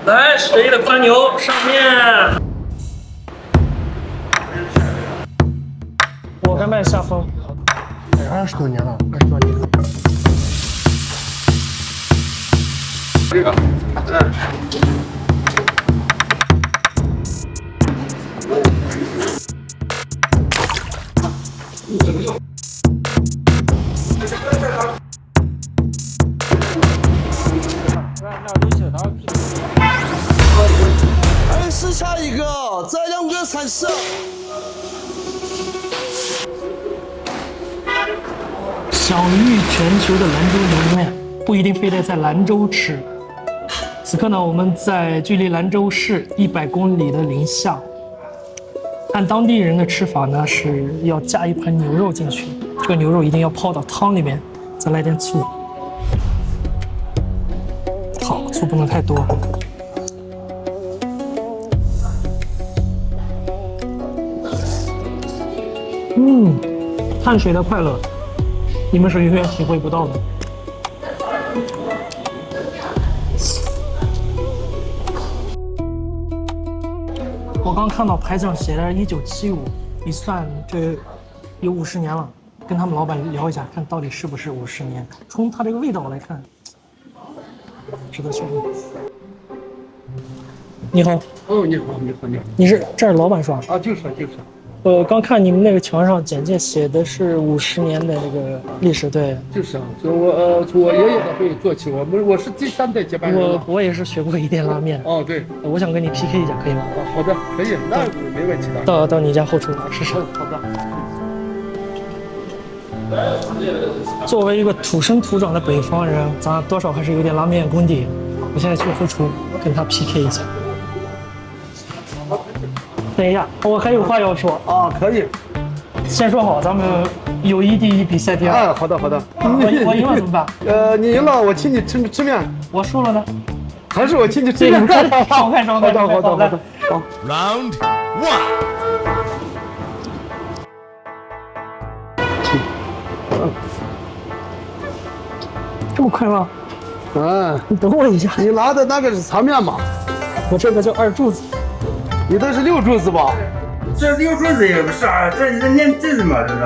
来，谁的宽牛上面？我甘拜下风。20多年了，20多年。这个，还是差一个，再2个30。享誉全球的兰州牛肉面，不一定非得在兰州吃。此刻呢，我们在距离兰州市100公里的临夏。按当地人的吃法呢，是要加一盘牛肉进去，这个牛肉一定要泡到汤里面，再来点醋。好，醋不能太多。碳水的快乐，你们是永远体会不到的。我刚看到牌子上写的1975，一算这有50年了。跟他们老板聊一下，看到底是不是50年。从它这个味道来看，值得确定。你好，哦，你好，你好，你好。你是这儿老板是吧？啊，就是。刚看你们那个墙上简介写的是50年的这个历史，对。就是啊，从我爷爷那辈做起，我是第3代接班人。我也是学过一点拉面。哦，对。我想跟你 PK 一下，可以吗？好的，可以，那没问题的。到你家后厨吃吃。好的。作为一个土生土长的北方人，咱多少还是有点拉面功底。我现在去后厨跟他 PK 一下。等一下，我还有话要说啊，可以。先说好，咱们友谊第一，比赛第2。啊，好的。我赢了怎么办？你赢了，我请你吃面。我输了呢？还是我请你吃面？爽快。好的。好。Round 1。这么快吗？你等我一下。你拿的那个是擦面吗？我这个叫2柱子。你这是6柱子吧？这6柱子也不是啊，这是念这是嘛，这是。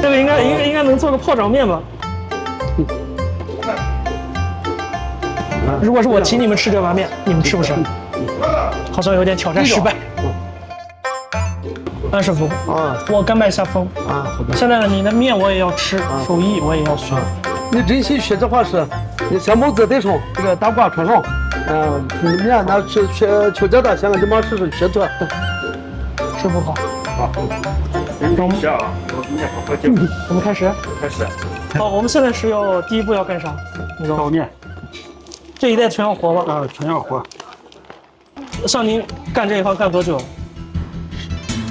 这个应该能做个泡掌面吧？如果是我请你们吃这碗面，你们吃不吃？好像有点挑战失败。安师傅啊，我甘拜下风啊。好的。现在呢，你的面我也要吃，手艺我也要学。你真心学的话是，你先帽子戴上，这个大褂穿上，面拿去求家的，先给你妈试学着。师傅好。好。等一下啊，我们开始。开始。好，我们现在是第一步要干啥？包面。这一袋全要活吗？啊，全要活。像您干这一行干多久？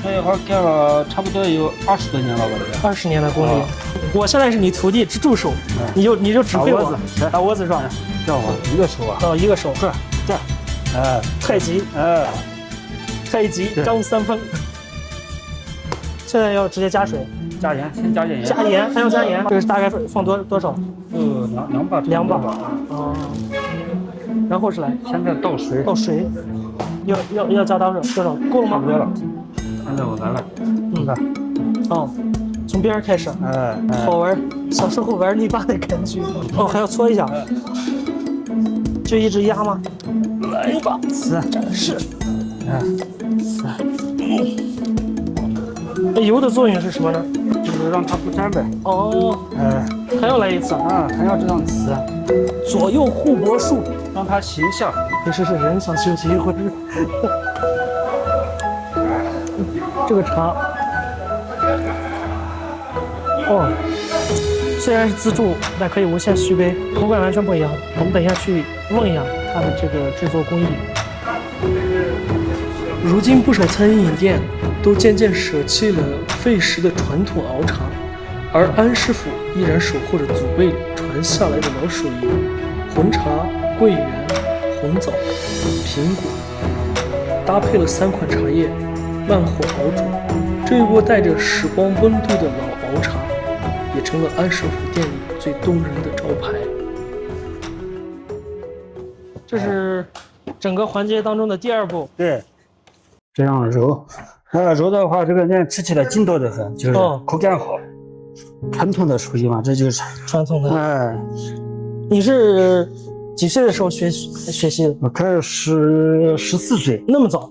这一行干了差不多有20多年了吧？20年的功力。我现在是你徒弟之助手，你就指挥我打窝子是吧？这样一个手啊。一个手。这。太极。太极张三丰。现在要直接加水。加盐，先加点盐。加盐，还要加盐。这个是大概放多少？2把。2把。哦。然后是来。现在倒水。倒水。要加多少？够了吗？够了。现在我来了。从边儿开始。好玩，小时候玩泥巴的感觉。还要搓一下。就一直压吗？来吧，展示。油的作用是什么呢？就是让它不粘呗。还要来一次还要这样呲。左右互搏术，让它形象。是人想休息一会儿。这个茶，虽然是自助，但可以无限续杯，口感完全不一样。我们等一下去问一下它的这个制作工艺。如今不少餐饮店都渐渐舍弃了费时的传统熬茶，而安师傅依然守护着祖辈传下来的老手艺：红茶、桂圆、红枣、苹果，搭配了3款茶叶，慢火熬煮。这一锅带着时光温度的老熬茶，也成了安师傅店里最动人的招牌。这是整个环节当中的第2步。对，这样揉。揉的话，这个面吃起来筋道的很，就是口感好。传统的手艺嘛，这就是传统的。哎，你是几岁的时候学习的？我开始14岁。那么早？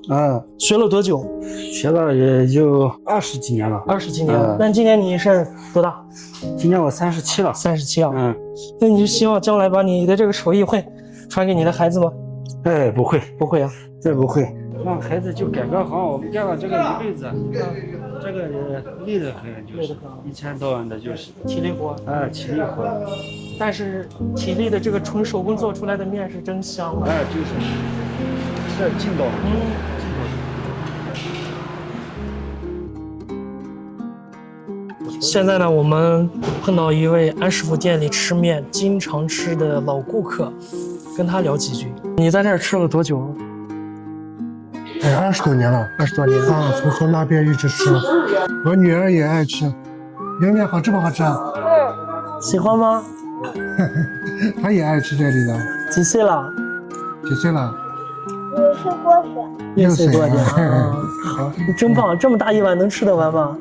学了多久？学了也就20几年了。20几年。那今年你是多大？今年我37了。37啊。那你就希望将来把你的这个手艺会传给你的孩子吗？哎，不会，不会啊，这不会。让孩子就改个行，我们干了这个一辈子，这个累得很，就是一天到晚的就是体力活。体力活。但是体力的这个纯手工做出来的面是真香啊！就是劲道。现在呢，我们碰到一位安师傅店里吃面经常吃的老顾客，跟他聊几句。你在这儿吃了多久？20多年了，20多年啊！从那边一直吃，我女儿也爱吃，面好吃不好吃啊？喜欢吗？她也爱吃这里的。几岁了？几岁了？6岁多点。好，你真棒！这么大一碗能吃得完吗？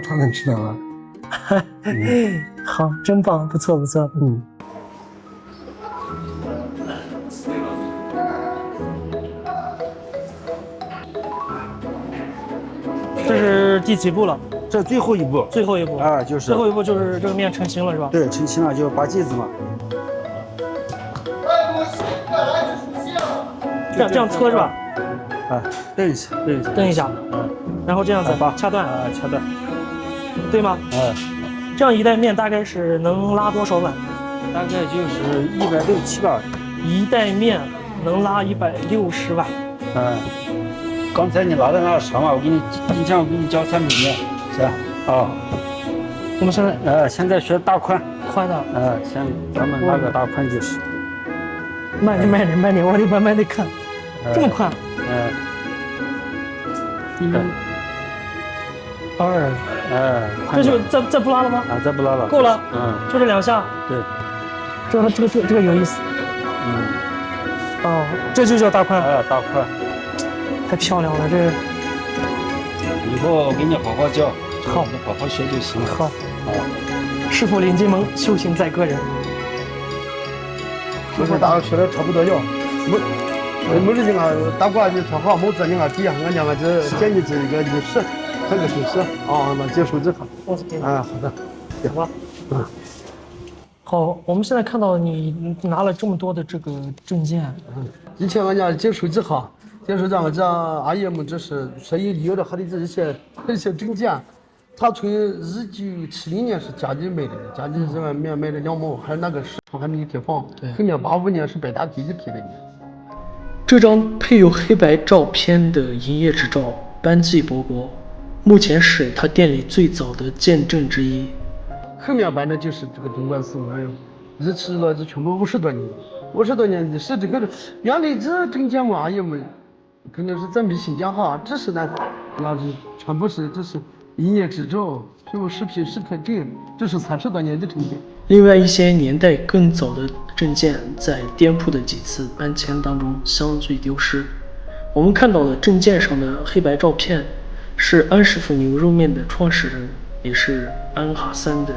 她能吃得完。好，真棒，不错不错。这是第几步了？这最后一步。最后一步就是最后一步就是这个面成型了，是吧？对，成型了就拔剂子嘛。这样搓是吧？蹬一下。然后这样子掐断。掐断。对吗？这样一袋面大概是能拉多少碗？大概就是160、7碗。一袋面能拉160碗。刚才你拿的那个长碗，我给你教3米面，行啊。我们现在学大宽的。先咱们那个大宽就是。慢点，我得慢慢的看。这么宽？1、2。这就再不拉了吗？再不拉了。够了。就这2下。对。这个有意思。这就叫大宽。大宽。太漂亮了，这个。以后我给你好好教，好，你好好学就行了。好。师傅领进门，修行在个人。师傅大学的差不多了，没事情啊，打挂就做好，没做你啊，底下俺两个这建议这一个仪式，这个形式那结束之后。好的。行吧。好，我们现在看到你拿了这么多的这个证件。以前俺家结束之后。就是咱们这阿姨们，这是所以有的他的这些证件，他从1970年是家里买的，家里这外面买的2亩，还有那个市场还没有贴房，后面85年是北大第一批的。这张配有黑白照片的营业执照班记薄薄，目前是他店里最早的见证之一。后面办的就是这个东莞市委，日持了这全部50多年的是这个原来这证件嘛，阿姨们。可能是咱没新疆哈，这是那是全部是这是营业执照，就食品食品证，这是30多年的证件。另外一些年代更早的证件，在店铺的几次搬迁当中相继丢失。我们看到的证件上的黑白照片，是安师傅牛肉面的创始人，也是安哈三的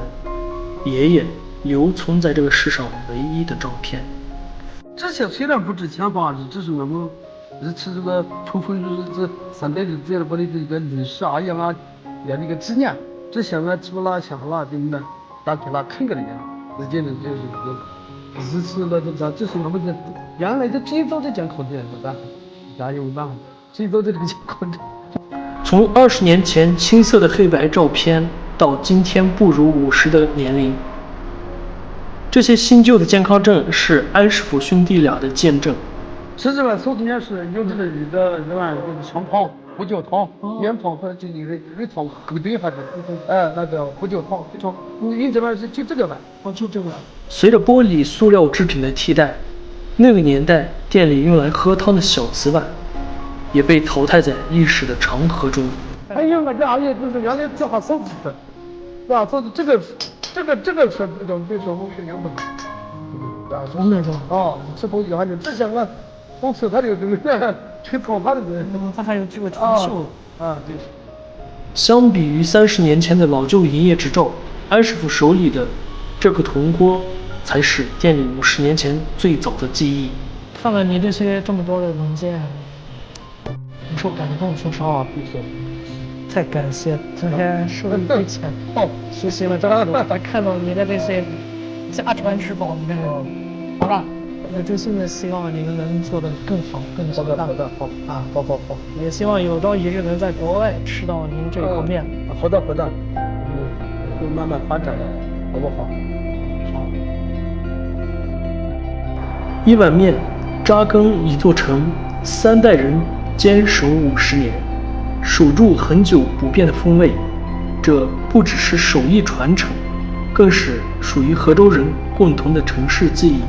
爷爷留存在这个世上唯一的照片。这些虽然不值钱吧，只是我们。日持这个土风这3代的这我的这个历史阿姨啊，也那个纪念，这些我吃不拉香了，对不对？打开了看个的，直接的就是日持了这是我们的原来的最早的健康店是吧？家有办法，最早的这个健康店。从20年前青涩的黑白照片到今天不如50的年龄，这些新旧的健康证是安师傅兄弟俩的见证。实质上手里面是有这个香汤、胡椒汤、面汤和这个鱼汤勾兑还是那个胡椒汤，你这边是就这个吧？就这个。随着玻璃、塑料制品的替代，那个年代店里用来喝汤的小瓷碗也被淘汰在历史的长河中。哎呀，我这阿姨就是原来做好手指的，是吧？做这个是这种对手工是有的。从那种吃不以后就这些我光吃他这个东西，去炒他的人，它还有这个长寿。对。相比于30年前的老旧营业执照，安师傅手里的这个铜锅，才是店里50年前最早的记忆。看了你这些这么多的文件，很受感动，说实话，太感谢，今天受益匪浅，学习了这么多，看到你的这些家传之宝，你看，好了。我真心的希望你们能做得更好、更强大。好。也希望有朝一日能在国外吃到您这口面。好的，会慢慢发展的，好不好？好。一碗面扎根一座城，3代人坚守50年，守住很久不变的风味。这不只是手艺传承，更是属于河州人共同的城市记忆。